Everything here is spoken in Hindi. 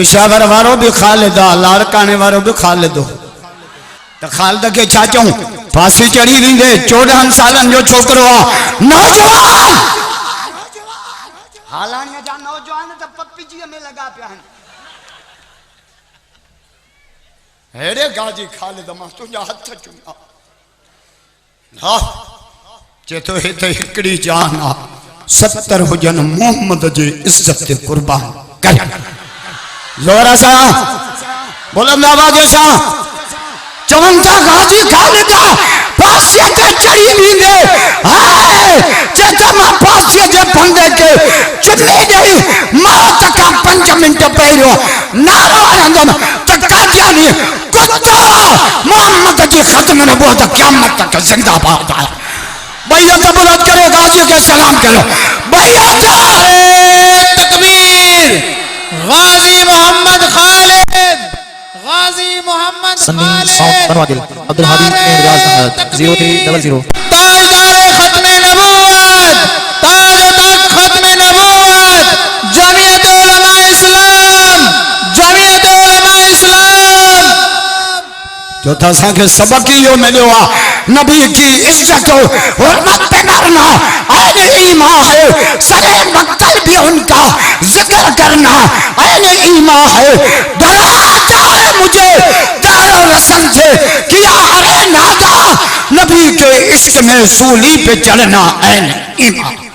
पिशावर वारो भी खालिदा लाड़काने वारो भी खालिदो तो खालिद के छा चऊं फांसी चढ़ी वेंदे 14 सालन जो छोकरो आ नौजवान हालांकि जा नौजवान तो पप्पीजी में लगा पिया हेड़े गाजी खालिद मां तुझा हथ चुमा हा चेतो हिते हिकड़ी जान आ 70 हुजन मोहम्मद जी इज्जत ते कुर्बान कर जोरा सा बुलंद आवाज सा चवन सा गाजी खालिद फांसी ते चढ़ी वेंदे हाय चेता मां फांसी जे फंदे के चुनी गई मौत का 5 मिनट पहिरियों नारो हणंदम त कादियानी कुत्ता मोहम्मद जी खत्म नबूवत क़यामत तक जिंदाबाद है भैया तो बुलंद करे गाजी के सलाम करो भैया तकबीर गाजी मोहम्मद खालिद गाजी मोहम्मद खालिद अब्दुल हादी एंड 0300 ताजदार खत्मे नबूवत ताज खत्मे नबूवत जमीयत उलमा इस्लाम जमीयत उलमा इस्लाम जो तसा के सबक यो मिलो आ नबी की इज्जत हुर्मत पे करना आने ईमान है सरे मक्तल भी उनका जिक्र करना आने ईमान है डराता है मुझे दारो रसन से किया अरे नादा नबी के इश्क में सूली पे चढ़ना आने ईमान